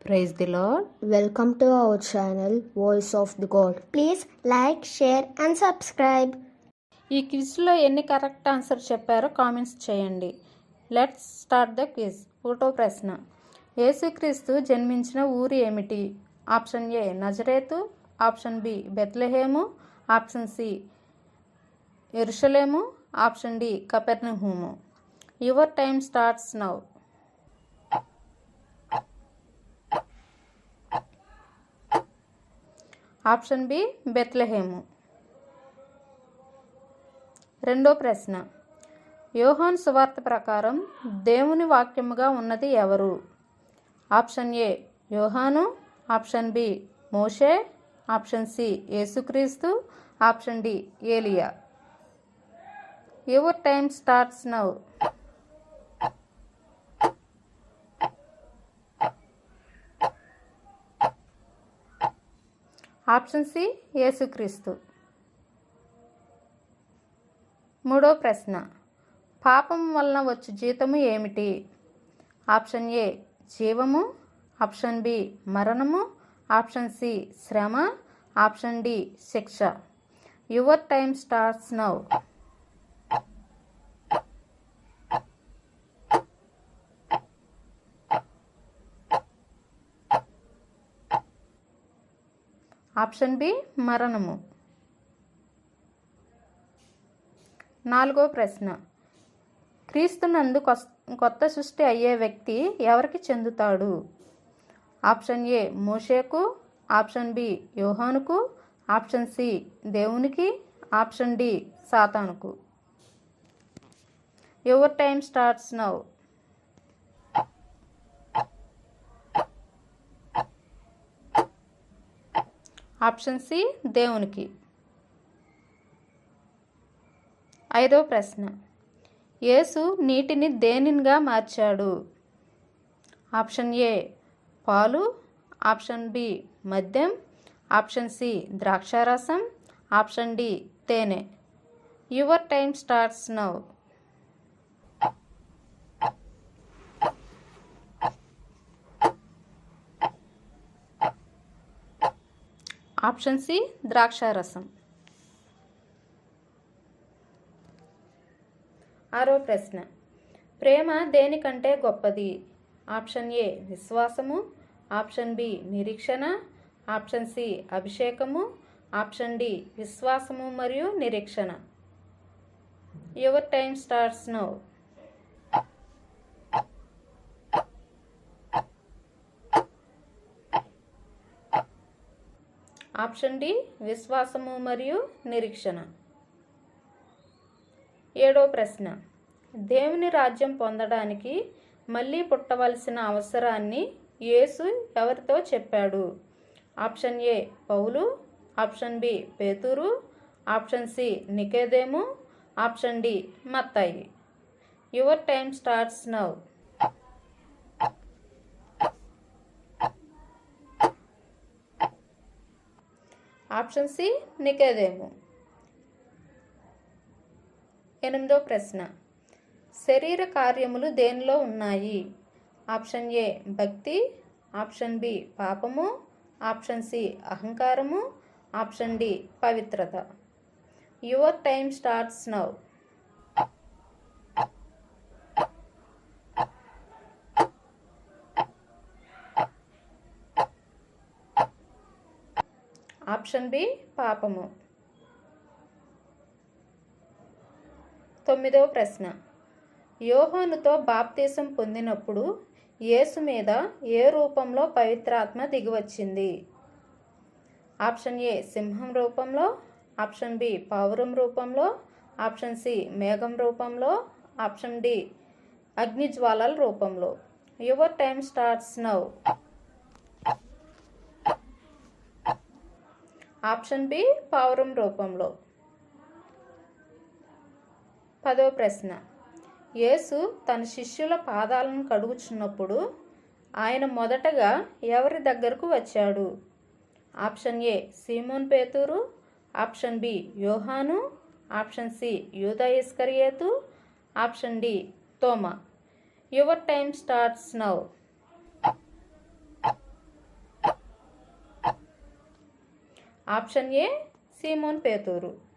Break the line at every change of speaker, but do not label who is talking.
Praise the Lord.
Welcome to our channel Voice of the God. Please like, share and subscribe.
ఈ క్విజ్లో ఎన్ని correct answer చెప్పారో comments చేయండి. Let's start the quiz. ఒకటో ప్రశ్న, యేసుక్రీస్తు జన్మించిన ఊరు ఏమిటి? ఆప్షన్ ఏ నజరేతు, ఆప్షన్ బి బెత్లెహేము, ఆప్షన్ సి యెరూషలేము, ఆప్షన్ డి కపెర్నహూము. Your time starts now. Option B బెత్లెహేము. రెండో ప్రశ్న, యోహాను సువార్త ప్రకారం దేవుని వాక్యముగా ఉన్నది ఎవరు? ఆప్షన్ ఏ యోహాను, ఆప్షన్ బి మోషే, ఆప్షన్ సి యేసుక్రీస్తు, ఆప్షన్ డి ఏలియా. Your time starts now. Option C యేసుక్రీస్తు. మూడో ప్రశ్న, పాపం వలన వచ్చు జీతము ఏమిటి? ఆప్షన్ ఏ జీవము, ఆప్షన్ బి మరణము, ఆప్షన్ సి శ్రమ, ఆప్షన్ డి శిక్ష. Your time starts now. Option B మరణము. నాలుగో ప్రశ్న, క్రీస్తునందు కొత్త సృష్టి అయ్యే వ్యక్తి ఎవరికి చెందుతాడు? ఆప్షన్ ఏ మోషేకు, ఆప్షన్ బి యోహానుకు, ఆప్షన్ సి దేవునికి, ఆప్షన్ డి సాతానుకు. Your time starts now. Option C దేవునికి. ఐదో ప్రశ్న, యేసు నీటిని దేనిగా మార్చాడు? ఆప్షన్ ఏ పాలు, ఆప్షన్ బి మద్యం, ఆప్షన్ సి ద్రాక్షారసం, ఆప్షన్ డి తేనె. Your time starts now. Option C ద్రాక్షారసం. ఆరో ప్రశ్న, ప్రేమ దేనికంటే గొప్పది? ఆప్షన్ ఏ విశ్వాసము, ఆప్షన్ బి నిరీక్షణ, ఆప్షన్ సి అభిషేకము, ఆప్షన్ డి విశ్వాసము మరియు నిరీక్షణ. Your time starts now. Option D విశ్వాసము మరియు నిరీక్షణ. ఏడో ప్రశ్న, దేవుని రాజ్యం పొందడానికి మళ్ళీ పుట్టవలసిన అవసరాన్ని యేసు ఎవరితో చెప్పాడు? ఆప్షన్ ఏ పౌలు, ఆప్షన్ బి పేతురు, ఆప్షన్ సి నికోదేము, ఆప్షన్ డి మత్తాయి. Your time starts now. Option C నికోదేము. ఎనిమిదో ప్రశ్న, శరీర కార్యములు దేనిలో ఉన్నాయి? ఆప్షన్ ఏ భక్తి, ఆప్షన్ బి పాపము, ఆప్షన్ సి అహంకారము, ఆప్షన్ డి పవిత్రత. Your time starts now. Option B పాపము. తొమ్మిదవ ప్రశ్న, యోహానుతో బాప్తీసం పొందినప్పుడు యేసు మీద ఏ రూపంలో పవిత్రాత్మ దిగివచ్చింది? ఆప్షన్ ఏ సింహం రూపంలో, ఆప్షన్ బి పావురం రూపంలో, ఆప్షన్ సి మేఘం రూపంలో, ఆప్షన్ డి అగ్నిజ్వాలల రూపంలో. Your time starts now. Option B పావురం రూపంలో. పదో ప్రశ్న, యేసు తన శిష్యుల పాదాలను కడుగుచున్నప్పుడు ఆయన మొదటగా ఎవరి దగ్గరకు వచ్చాడు? ఆప్షన్ ఏ సీమోన్ పేతురు, ఆప్షన్ బి యోహాను, ఆప్షన్ సి యూదా ఇస్కరియోతు, ఆప్షన్ డి తోమా. Your time starts now. Option A సీమోన్ పేతురు.